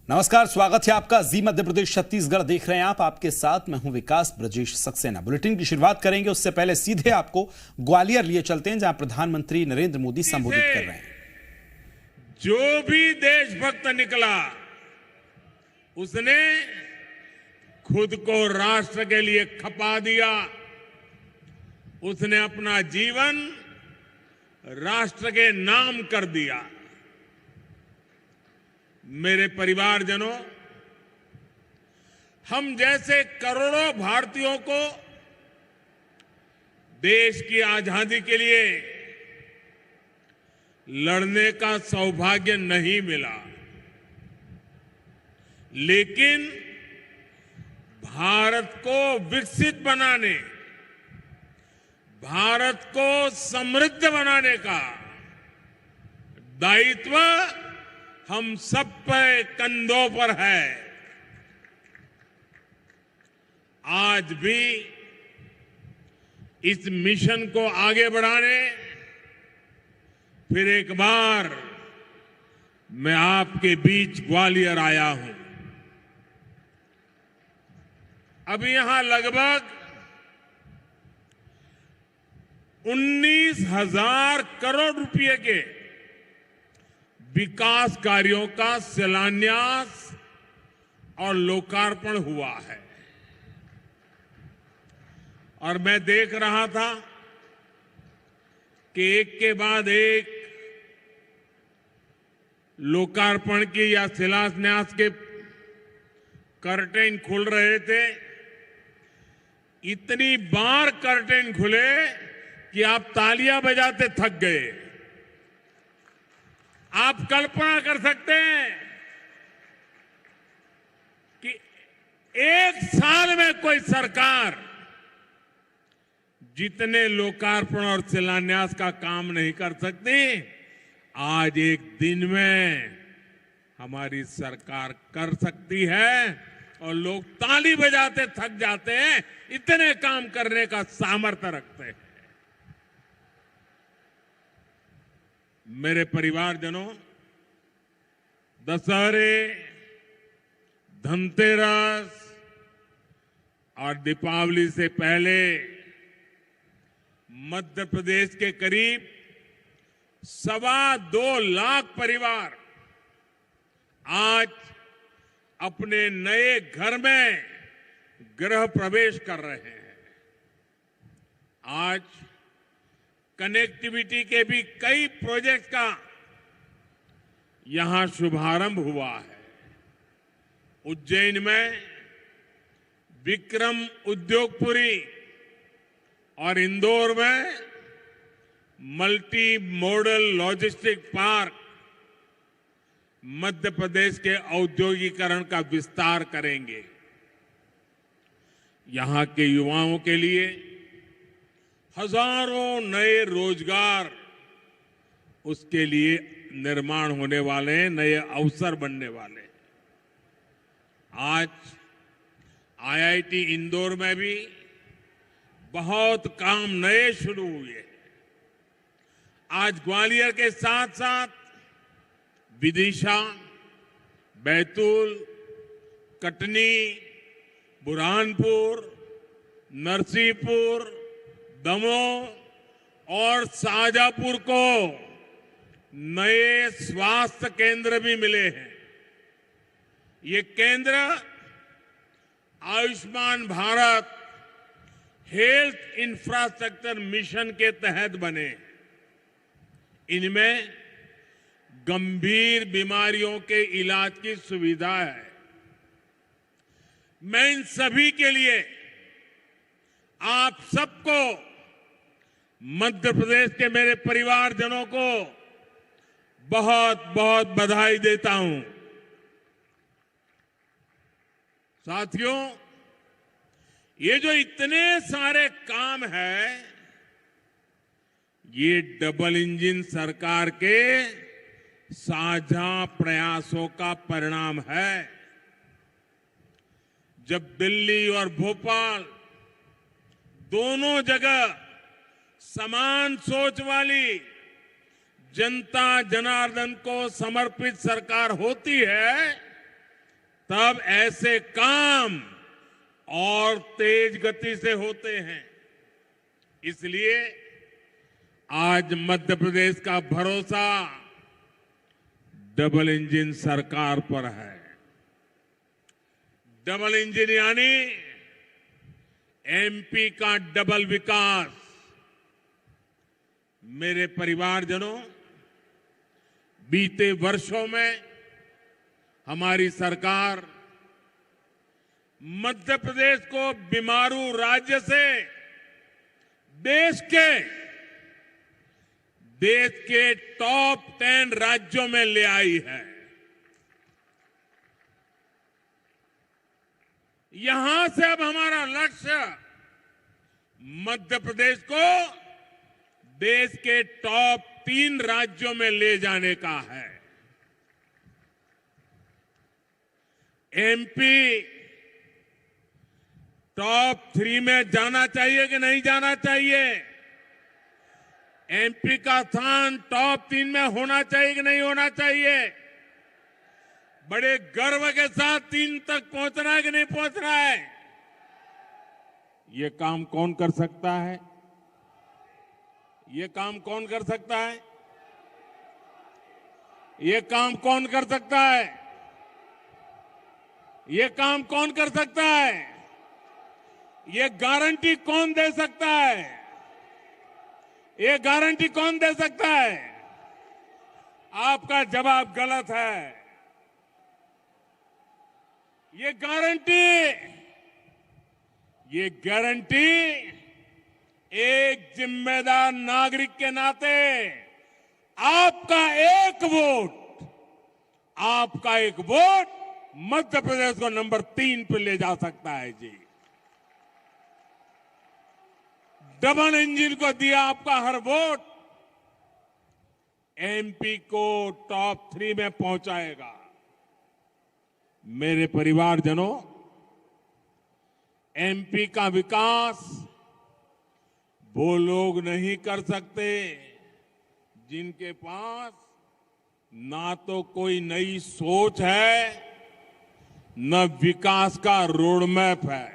नमस्कार, स्वागत है आपका। जी मध्य प्रदेश छत्तीसगढ़ देख रहे हैं आप। आपके साथ मैं हूं विकास ब्रजेश सक्सेना। बुलेटिन की शुरुआत करेंगे उससे पहले सीधे आपको ग्वालियर लिए चलते हैं, जहां प्रधानमंत्री नरेंद्र मोदी संबोधित कर रहे हैं। जो भी देशभक्त निकला उसने खुद को राष्ट्र के लिए खपा दिया। उसने अपना जीवन राष्ट्र के नाम कर दिया। मेरे परिवारजनों, हम जैसे करोड़ों भारतीयों को देश की आजादी के लिए लड़ने का सौभाग्य नहीं मिला, लेकिन भारत को विकसित बनाने, भारत को समृद्ध बनाने का दायित्व हम सब पे कंधों पर है। आज भी इस मिशन को आगे बढ़ाने फिर एक बार मैं आपके बीच ग्वालियर आया हूं। अभी यहां लगभग 19,000 करोड़ रुपए के विकास कार्यों का शिलान्यास और लोकार्पण हुआ है। और मैं देख रहा था कि एक के बाद एक लोकार्पण की या शिलान्यास के कर्टेन खुल रहे थे। इतनी बार कर्टेन खुले कि आप तालियां बजाते थक गए। आप कल्पना कर सकते हैं कि एक साल में कोई सरकार जितने लोकार्पण और शिलान्यास का काम नहीं कर सकती, आज एक दिन में हमारी सरकार कर सकती है। और लोग ताली बजाते थक जाते हैं, इतने काम करने का सामर्थ्य रखते हैं। मेरे परिवारजनों, दशहरे, धनतेरस और दीपावली से पहले मध्य प्रदेश के करीब 2.25 लाख परिवार आज अपने नए घर में गृह प्रवेश कर रहे हैं। आज कनेक्टिविटी के भी कई प्रोजेक्ट का यहां शुभारंभ हुआ है। उज्जैन में विक्रम उद्योगपुरी और इंदौर में multi modal logistic park Madhya Pradesh के औद्योगिकरण का विस्तार करेंगे। यहां के युवाओं के लिए हजारों नए रोजगार उसके लिए निर्माण होने वाले हैं, नए अवसर बनने वाले हैं। आज आईआईटी इंदौर में भी बहुत काम नए शुरू हुए। आज ग्वालियर के साथ साथ विदिशा, बैतूल, कटनी, बुरहानपुर, नरसिंहपुर, दमोह और शाहजहांपुर को नए स्वास्थ्य केंद्र भी मिले हैं। ये केंद्र Ayushman Bharat health infrastructure mission के तहत बने। इनमें गंभीर बीमारियों के इलाज की सुविधा है। मैं इन सभी के लिए आप सबको, मध्य प्रदेश के मेरे परिवारजनों को बहुत बहुत बधाई देता हूं। साथियों, ये जो इतने सारे काम हैं, ये डबल इंजन सरकार के साझा प्रयासों का परिणाम है। जब दिल्ली और भोपाल दोनों जगह समान सोच वाली जनता जनार्दन को समर्पित सरकार होती है, तब ऐसे काम और तेज गति से होते हैं। इसलिए आज मध्य प्रदेश का भरोसा डबल इंजन सरकार पर है। डबल इंजन यानी एमपी का डबल विकास। मेरे परिवारजनों, बीते वर्षों में हमारी सरकार मध्य प्रदेश को बीमारू राज्य से देश के टॉप 10 राज्यों में ले आई है। यहां से अब हमारा लक्ष्य मध्य प्रदेश को देश के टॉप 3 राज्यों में ले जाने का है। एमपी टॉप 3 में जाना चाहिए कि नहीं जाना चाहिए? एमपी का स्थान टॉप 3 में होना चाहिए कि नहीं होना चाहिए? बड़े गर्व के साथ 3 तक पहुंचना है कि नहीं पहुंचना है? ये काम कौन कर सकता है? ये काम कौन कर सकता है? ये काम कौन कर सकता है? ये काम कौन कर सकता है? ये गारंटी कौन दे सकता है? ये गारंटी कौन दे सकता है? आपका जवाब गलत है। ये गारंटी एक जिम्मेदार नागरिक के नाते आपका एक वोट मध्य प्रदेश को नंबर 3 पर ले जा सकता है जी। डबल इंजन को दिया आपका हर वोट एमपी को टॉप 3 में पहुंचाएगा। मेरे परिवारजनों, एमपी का विकास वो लोग नहीं कर सकते जिनके पास ना तो कोई नई सोच है, न विकास का रोड मैप है।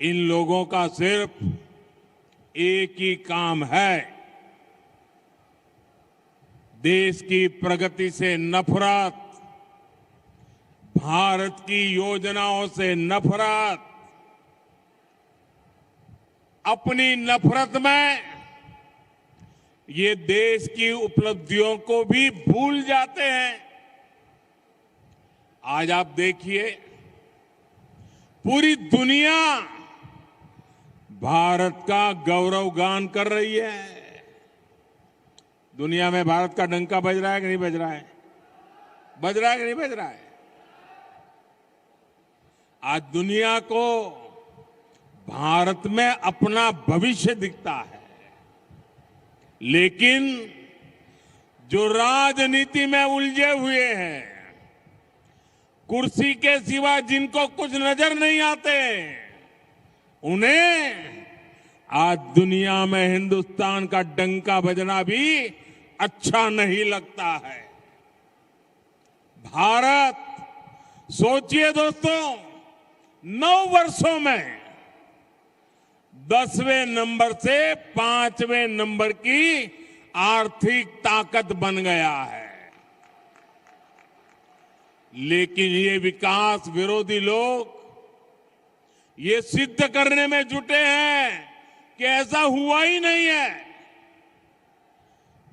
इन लोगों का सिर्फ एक ही काम है, देश की प्रगति से नफरत, भारत की योजनाओं से नफरत। अपनी नफरत में ये देश की उपलब्धियों को भी भूल जाते हैं। आज आप देखिए, पूरी दुनिया भारत का गौरव गान कर रही है। दुनिया में भारत का डंका बज रहा है कि नहीं बज रहा है? बज रहा है कि नहीं बज रहा है? आज दुनिया को भारत में अपना भविष्य दिखता है, लेकिन जो राजनीति में उलझे हुए हैं, कुर्सी के सिवा जिनको कुछ नजर नहीं आते, उन्हें आज दुनिया में हिंदुस्तान का डंका बजना भी अच्छा नहीं लगता है। भारत, सोचिए दोस्तों, 9 वर्षों में 10वें नंबर से 5वें नंबर की आर्थिक ताकत बन गया है। लेकिन ये विकास विरोधी लोग ये सिद्ध करने में जुटे हैं कि ऐसा हुआ ही नहीं है।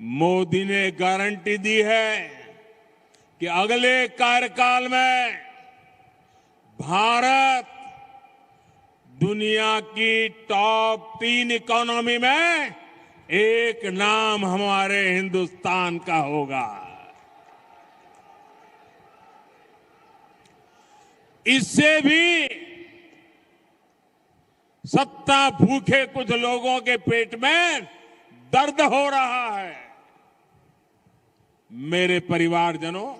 मोदी ने गारंटी दी है कि अगले कार्यकाल में भारत दुनिया की टॉप 3 इकोनॉमी में एक नाम हमारे हिंदुस्तान का होगा। इससे भी सत्ता भूखे कुछ लोगों के पेट में दर्द हो रहा है। मेरे परिवारजनों,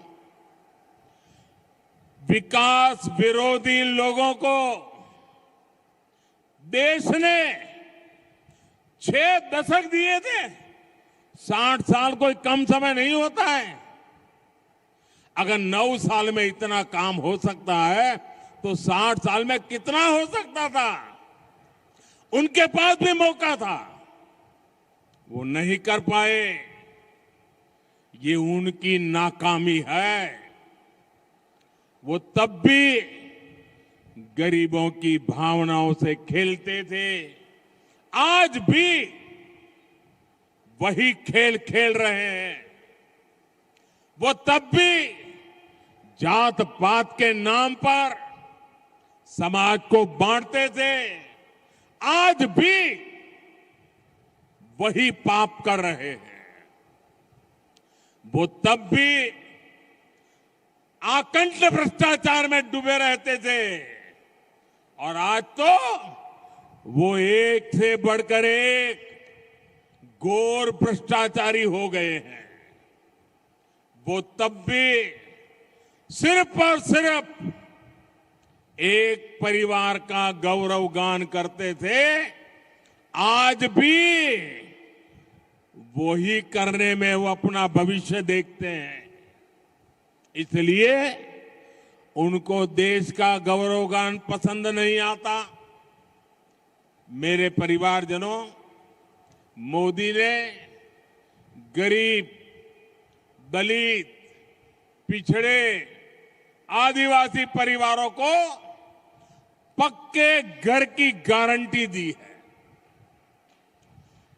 विकास विरोधी लोगों को देश ने 6 दशक दिए थे। 60 साल कोई कम समय नहीं होता है। अगर 9 साल में इतना काम हो सकता है तो 60 साल में कितना हो सकता था। उनके पास भी मौका था, वो नहीं कर पाए। ये उनकी नाकामी है। वो तब भी गरीबों की भावनाओं से खेलते थे, आज भी वही खेल खेल रहे हैं। वो तब भी जात पात के नाम पर समाज को बांटते थे, आज भी वही पाप कर रहे हैं। वो तब भी आकंठ भ्रष्टाचार में डूबे रहते थे और आज तो वो एक से बढ़कर एक घोर भ्रष्टाचारी हो गए हैं। वो तब भी सिर्फ और सिर्फ एक परिवार का गौरव गान करते थे, आज भी वही करने में वो अपना भविष्य देखते हैं। इसलिए उनको देश का गौरव गान पसंद नहीं आता। मेरे परिवारजनों, मोदी ने गरीब, दलित, पिछड़े, आदिवासी परिवारों को पक्के घर की गारंटी दी है।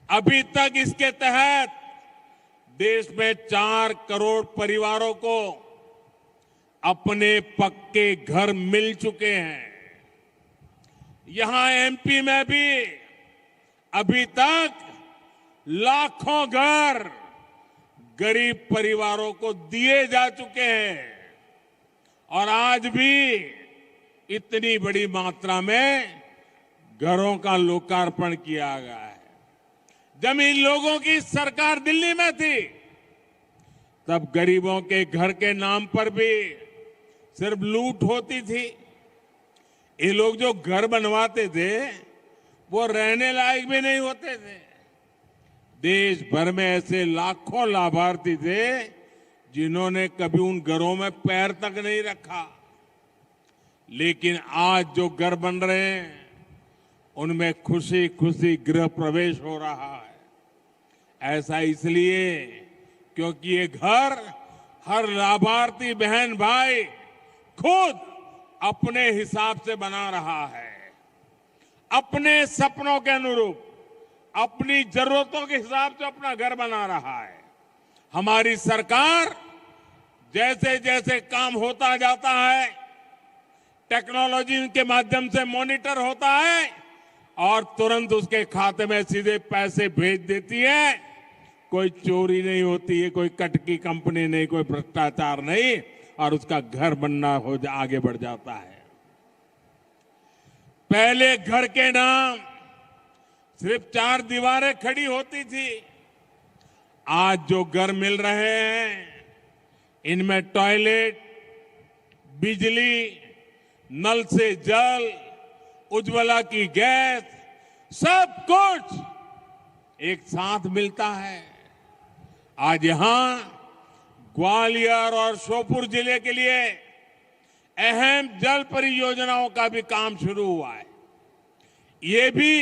अभी तक इसके तहत देश में 4 करोड़ परिवारों को अपने पक्के घर मिल चुके हैं। यहां एमपी में भी अभी तक लाखों घर गरीब परिवारों को दिए जा चुके हैं और आज भी इतनी बड़ी मात्रा में घरों का लोकार्पण किया गया है। जब इन लोगों की सरकार दिल्ली में थी, तब गरीबों के घर के नाम पर भी सिर्फ लूट होती थी। ये लोग जो घर बनवाते थे वो रहने लायक भी नहीं होते थे। देश भर में ऐसे लाखों लाभार्थी थे जिन्होंने कभी उन घरों में पैर तक नहीं रखा। लेकिन आज जो घर बन रहे हैं उनमें खुशी खुशी गृह प्रवेश हो रहा है। ऐसा इसलिए क्योंकि ये घर हर लाभार्थी बहन भाई खुद अपने हिसाब से बना रहा है, अपने सपनों के अनुरूप, अपनी जरूरतों के हिसाब से अपना घर बना रहा है। हमारी सरकार जैसे जैसे काम होता जाता है, टेक्नोलॉजी के माध्यम से मॉनिटर होता है और तुरंत उसके खाते में सीधे पैसे भेज देती है। कोई चोरी नहीं होती है, कोई कटकी कंपनी नहीं, कोई भ्रष्टाचार नहीं, और उसका घर बनना आगे बढ़ जाता है। पहले घर के नाम सिर्फ 4 दीवारें खड़ी होती थी। आज जो घर मिल रहे हैं इनमें टॉयलेट, बिजली, नल से जल, उज्ज्वला की गैस, सब कुछ एक साथ मिलता है। आज यहां ग्वालियर और श्योपुर जिले के लिए अहम जल परियोजनाओं का भी काम शुरू हुआ है। ये भी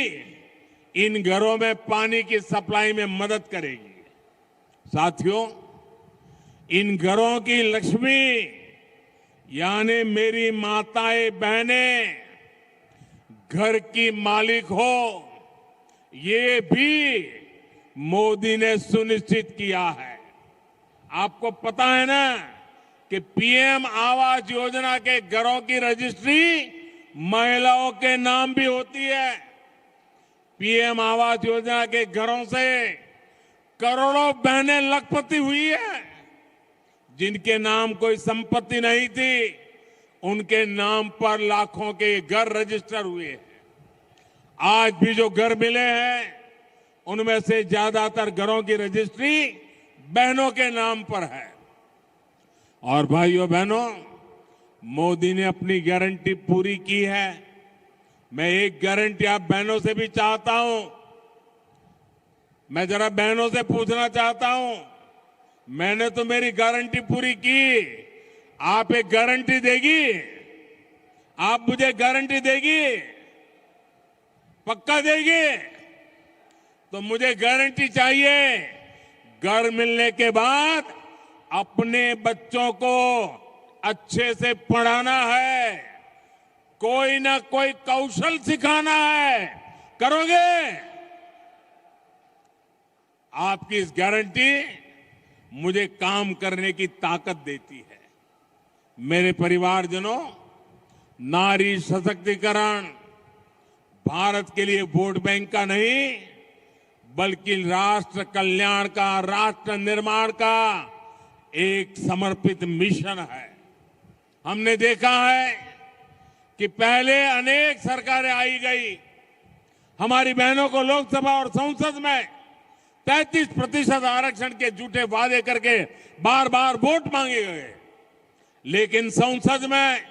इन घरों में पानी की सप्लाई में मदद करेगी। साथियों, इन घरों की लक्ष्मी यानी मेरी माताएं बहनें घर की मालिक हो, ये भी मोदी ने सुनिश्चित किया है। आपको पता है ना कि पीएम आवास योजना के घरों की रजिस्ट्री महिलाओं के नाम भी होती है। पीएम आवास योजना के घरों से करोड़ों बहनें लखपति हुई है। जिनके नाम कोई संपत्ति नहीं थी, उनके नाम पर लाखों के घर रजिस्टर हुए हैं। आज भी जो घर मिले हैं उनमें से ज्यादातर घरों की रजिस्ट्री बहनों के नाम पर है। और भाइयों बहनों, मोदी ने अपनी गारंटी पूरी की है। मैं एक गारंटी आप बहनों से भी चाहता हूं। मैं जरा बहनों से पूछना चाहता हूं, मैंने तो मेरी गारंटी पूरी की, आप एक गारंटी देगी? आप मुझे गारंटी देगी? पक्का देगी? तो मुझे गारंटी चाहिए, घर मिलने के बाद अपने बच्चों को अच्छे से पढ़ाना है, कोई ना कोई कौशल सिखाना है। करोगे? आपकी इस गारंटी मुझे काम करने की ताकत देती है। मेरे परिवारजनों, नारी सशक्तिकरण भारत के लिए वोट बैंक का नहीं, बल्कि राष्ट्र कल्याण का, राष्ट्र निर्माण का एक समर्पित मिशन है। हमने देखा है कि पहले अनेक सरकारें आई गई, हमारी बहनों को लोकसभा और संसद में 33% आरक्षण के झूठे वादे करके बार बार वोट मांगे गए, लेकिन संसद में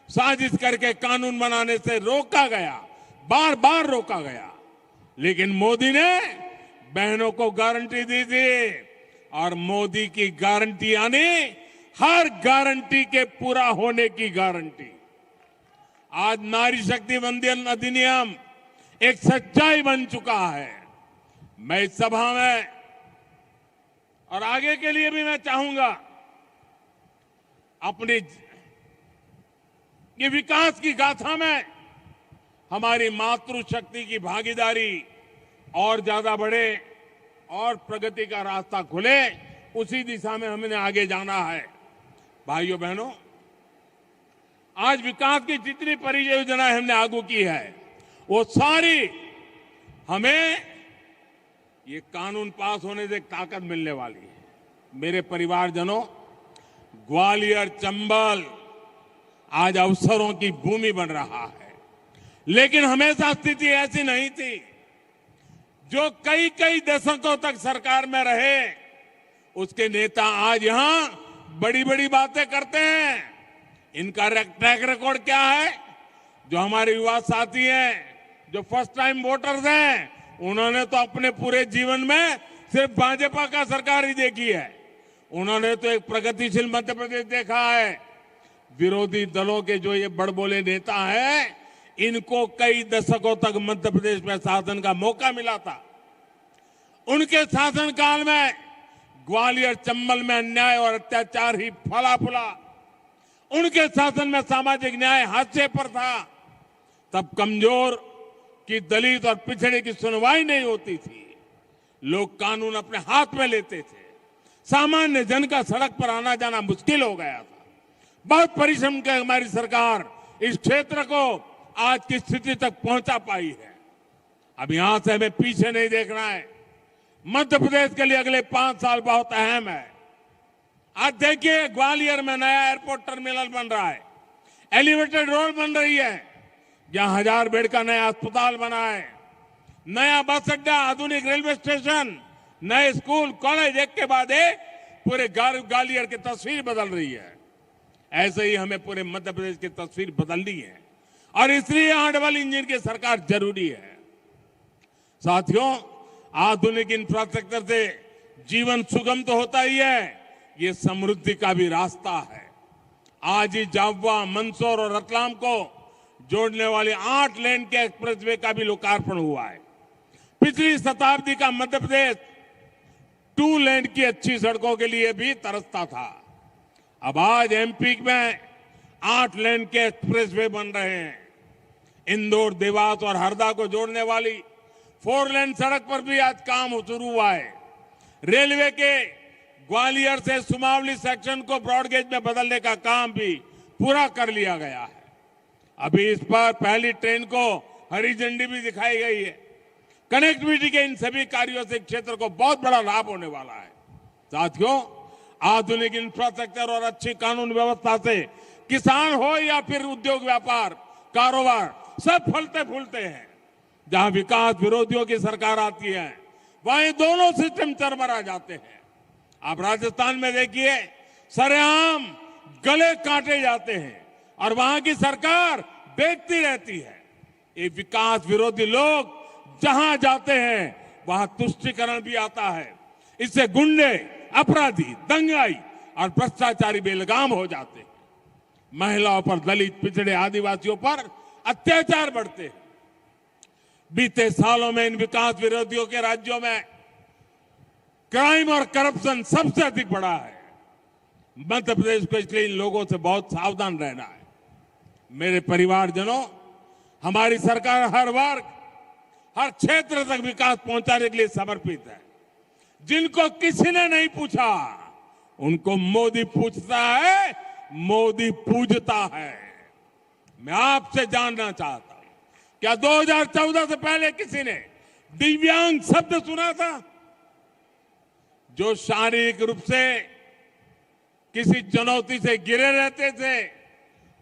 साजिश करके कानून बनाने से रोका गया, बार बार रोका गया। लेकिन मोदी ने बहनों को गारंटी दी थी, और मोदी की गारंटी यानी हर गारंटी के पूरा होने की गारंटी। आज नारी शक्ति वंदन अधिनियम एक सच्चाई बन चुका है। मैं इस सभा में और आगे के लिए भी मैं चाहूंगा, अपनी ये विकास की गाथा में हमारी मातृशक्ति की भागीदारी और ज्यादा बढ़े और प्रगति का रास्ता खुले, उसी दिशा में हमने आगे जाना है। भाइयों बहनों, आज विकास की जितनी परियोजनाएं हमने आगू की है, वो सारी हमें ये कानून पास होने से ताकत मिलने वाली है। मेरे परिवारजनों, ग्वालियर चंबल आज अवसरों की भूमि बन रहा है, लेकिन हमेशा स्थिति ऐसी नहीं थी। जो कई कई दशकों तक सरकार में रहे, उसके नेता आज यहां बड़ी बड़ी बातें करते हैं। इनका ट्रैक रिकॉर्ड क्या है? जो हमारे युवा साथी हैं, जो फर्स्ट टाइम वोटर्स हैं, उन्होंने तो अपने पूरे जीवन में सिर्फ भाजपा का सरकार ही देखी है। उन्होंने तो एक प्रगतिशील मध्य प्रदेश देखा है। विरोधी दलों के जो ये बड़बोले नेता हैं, इनको कई दशकों तक मध्य प्रदेश में शासन का मौका मिला था। उनके शासनकाल में ग्वालियर चंबल में अन्याय और अत्याचार ही फला फूला। उनके शासन में सामाजिक न्याय हाशिए पर था। तब कमजोर की, दलित और पिछड़े की सुनवाई नहीं होती थी। लोग कानून अपने हाथ में लेते थे। सामान्य जन का सड़क पर आना जाना मुश्किल हो गया था। बहुत परिश्रम कर हमारी सरकार इस क्षेत्र को आज की स्थिति तक पहुंचा पाई है। अब यहां से हमें पीछे नहीं देखना है। मध्य प्रदेश के लिए अगले 5 साल बहुत अहम है। आज देखिए, ग्वालियर में नया एयरपोर्ट टर्मिनल बन रहा है, एलिवेटेड रोड बन रही है, जहां 1000 बेड का नया अस्पताल बना है, नया बस अड्डा, आधुनिक रेलवे स्टेशन, नए स्कूल कॉलेज, एक के बाद एक पूरे ग्वालियर की तस्वीर बदल रही है। ऐसे ही हमें पूरे मध्य प्रदेश की तस्वीर बदलनी है, और इसलिए यहां डबल इंजन की सरकार जरूरी है। साथियों, आधुनिक इंफ्रास्ट्रक्चर से जीवन सुगम तो होता ही है, ये समृद्धि का भी रास्ता है। आज ही जाबवा, मंदसौर और रतलाम को जोड़ने वाले 8 लेन के एक्सप्रेसवे का भी लोकार्पण हुआ है। पिछली शताब्दी का मध्य प्रदेश 2 लेन की अच्छी सड़कों के लिए भी तरसता था। अब आज एमपी में 8 लेन के एक्सप्रेसवे बन रहे हैं। इंदौर, देवास और हरदा को जोड़ने वाली 4 लेन सड़क पर भी आज काम शुरू हुआ है। रेलवे के ग्वालियर से सुमावली सेक्शन को ब्रॉडगेज में बदलने का काम भी पूरा कर लिया गया है। अभी इस पर पहली ट्रेन को हरी झंडी भी दिखाई गई है। कनेक्टिविटी के इन सभी कार्यों से क्षेत्र को बहुत बड़ा लाभ होने वाला है। साथियों, आधुनिक इंफ्रास्ट्रक्चर और अच्छी कानून व्यवस्था से किसान हो या फिर उद्योग व्यापार कारोबार, सब फलते फूलते हैं। जहां विकास विरोधियों की सरकार आती है, वहां ये दोनों सिस्टम चरमरा जाते हैं। आप राजस्थान में देखिए, सरेआम गले काटे जाते हैं और वहां की सरकार देखती रहती है। ये विकास विरोधी लोग जहां जाते हैं, वहां तुष्टीकरण भी आता है। इससे गुंडे, अपराधी, दंगाई और भ्रष्टाचारी बेलगाम हो जाते हैं। महिलाओं पर, दलित, पिछड़े, आदिवासियों पर अत्याचार बढ़ते हैं। बीते सालों में इन विकास विरोधियों के राज्यों में क्राइम और करप्शन सबसे अधिक बढ़ा है। मध्य प्रदेश को इसलिए इन लोगों से बहुत सावधान रहना है। मेरे परिवारजनों, हमारी सरकार हर वर्ग, हर क्षेत्र तक विकास पहुंचाने के लिए समर्पित है। जिनको किसी ने नहीं पूछा, उनको मोदी पूछता है, मोदी पूजता है। मैं आपसे जानना चाहता हूं, क्या 2014 से पहले किसी ने दिव्यांग शब्द सुना था? जो शारीरिक रूप से किसी चुनौती से घिरे रहते थे,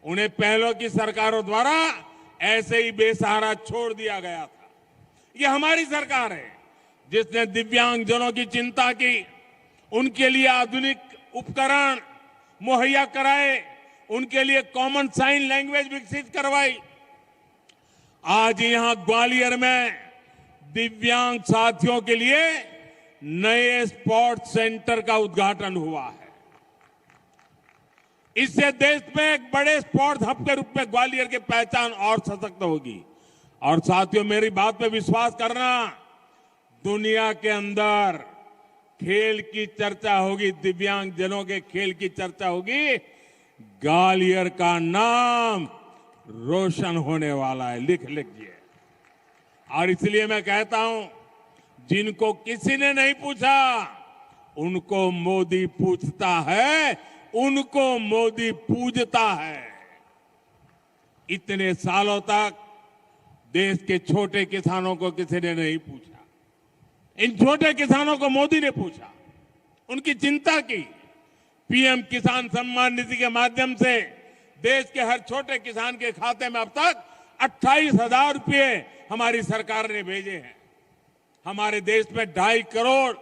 उन्हें पहलों की सरकारों द्वारा ऐसे ही बेसहारा छोड़ दिया गया था। यह हमारी सरकार है जिसने दिव्यांगजनों की चिंता की, उनके लिए आधुनिक उपकरण मुहैया कराए, उनके लिए कॉमन साइन लैंग्वेज विकसित करवाई। आज यहां ग्वालियर में दिव्यांग साथियों के लिए नए स्पोर्ट्स सेंटर का उद्घाटन हुआ है। इससे देश में एक बड़े स्पोर्ट्स हब के रूप में ग्वालियर की पहचान और सशक्त होगी। और साथियों, मेरी बात पे विश्वास करना, दुनिया के अंदर खेल की चर्चा होगी, दिव्यांग जनों के खेल की चर्चा होगी, ग्वालियर का नाम रोशन होने वाला है। लिख लीजिए। और इसलिए मैं कहता हूं, जिनको किसी ने नहीं पूछा, उनको मोदी पूछता है, उनको मोदी पूजता है। इतने सालों तक देश के छोटे किसानों को किसी ने नहीं पूछा। इन छोटे किसानों को मोदी ने पूछा, उनकी चिंता की। पीएम किसान सम्मान निधि के माध्यम से देश के हर छोटे किसान के खाते में अब तक 28,000 रुपये हमारी सरकार ने भेजे हैं। हमारे देश में 2.5 करोड़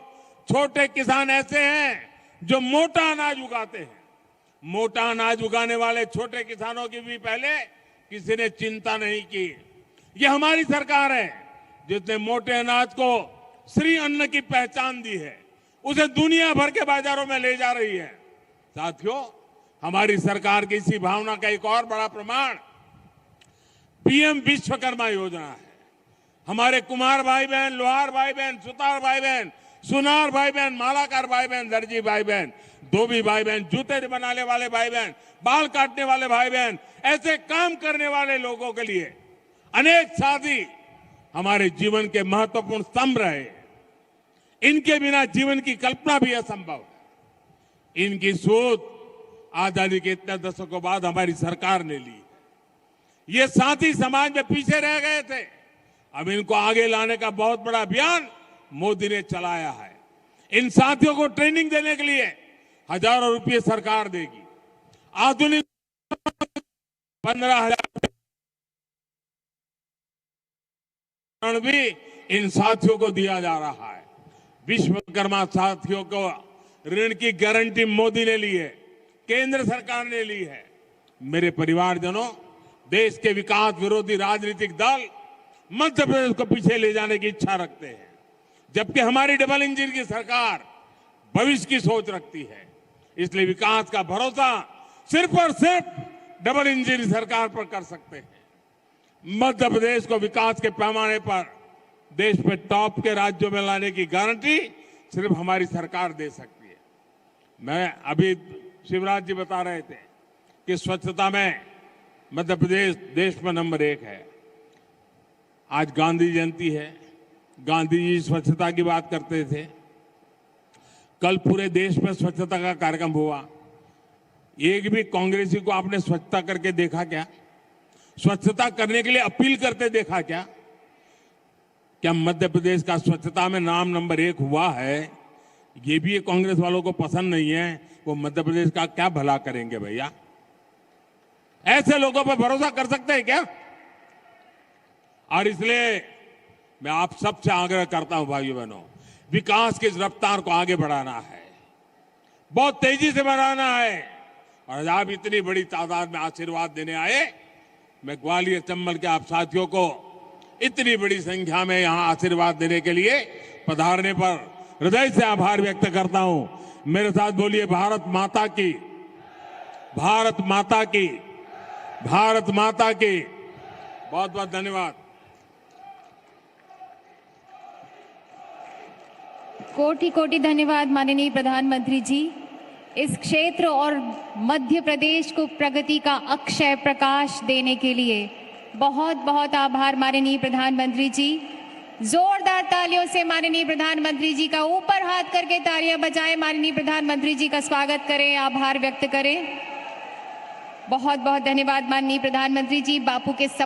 छोटे किसान ऐसे हैं जो मोटा अनाज उगाते हैं। मोटा अनाज उगाने वाले छोटे किसानों की भी पहले किसी ने चिंता नहीं की। यह हमारी सरकार है जिसने मोटे अनाज को श्री अन्न की पहचान दी है, उसे दुनिया भर के बाजारों में ले जा रही है। साथियों, हमारी सरकार की इसी भावना का एक और बड़ा प्रमाण पीएम विश्वकर्मा योजना है। हमारे कुम्हार भाई बहन, लोहार भाई बहन, सुतार भाई बहन, सुनार भाई बहन, मालाकार भाई बहन, दर्जी भाई बहन, धोबी भाई बहन, जूते बनाने वाले भाई बहन, बाल काटने वाले भाई बहन, ऐसे काम करने वाले लोगों के लिए अनेक साथी हमारे जीवन के महत्वपूर्ण स्तंभ रहे। इनके बिना जीवन की कल्पना भी असंभव है। इनकी सोच आजादी के इतने दशकों बाद हमारी सरकार ने ली। ये साथी समाज में पीछे रह गए थे, अब इनको आगे लाने का बहुत बड़ा अभियान मोदी ने चलाया है। इन साथियों को ट्रेनिंग देने के लिए हजारों रुपये सरकार देगी। आधुनिक 15,000 भी इन साथियों को दिया जा रहा है। विश्वकर्मा साथियों को ऋण की गारंटी मोदी ने ली है, केंद्र सरकार ने ली है। मेरे परिवारजनों, देश के विकास विरोधी राजनीतिक दल मध्य प्रदेश को पीछे ले जाने की इच्छा रखते हैं, जबकि हमारी डबल इंजन की सरकार भविष्य की सोच रखती है। इसलिए विकास का भरोसा सिर्फ और सिर्फ डबल इंजन सरकार पर कर सकते हैं। मध्य प्रदेश को विकास के पैमाने पर देश में टॉप के राज्यों में लाने की गारंटी सिर्फ हमारी सरकार दे सकती है। मैं अभी शिवराज जी बता रहे थे कि स्वच्छता में मध्य प्रदेश देश में नंबर 1 है। आज गांधी जयंती है, गांधी जी स्वच्छता की बात करते थे। कल पूरे देश में स्वच्छता का कार्यक्रम हुआ। एक भी कांग्रेसी को आपने स्वच्छता करके देखा क्या? स्वच्छता करने के लिए अपील करते देखा क्या? क्या मध्य प्रदेश का स्वच्छता में नाम नंबर 1 हुआ है? ये भी कांग्रेस वालों को पसंद नहीं है। वो मध्य प्रदेश का क्या भला करेंगे भैया? ऐसे लोगों पर भरोसा कर सकते हैं क्या? और इसलिए मैं आप सबसे आग्रह करता हूं भाइयों बहनों, विकास की इस रफ्तार को आगे बढ़ाना है, बहुत तेजी से बढ़ाना है। और आज आप इतनी बड़ी तादाद में आशीर्वाद देने आए, मैं ग्वालियर चंबल के आप साथियों को इतनी बड़ी संख्या में यहां आशीर्वाद देने के लिए पधारने पर हृदय से आभार व्यक्त करता हूं। मेरे साथ बोलिए, भारत माता की, भारत माता की बहुत बहुत धन्यवाद। कोटि कोटि धन्यवाद माननीय प्रधानमंत्री जी। इस क्षेत्र और मध्य प्रदेश को प्रगति का अक्षय प्रकाश देने के लिए बहुत बहुत आभार माननीय प्रधानमंत्री जी। जोरदार तालियों से माननीय प्रधानमंत्री जी का ऊपर हाथ करके तालियां बजाएं, माननीय प्रधानमंत्री जी का स्वागत करें, आभार व्यक्त करें। बहुत बहुत धन्यवाद माननीय प्रधानमंत्री जी। बापू के सपने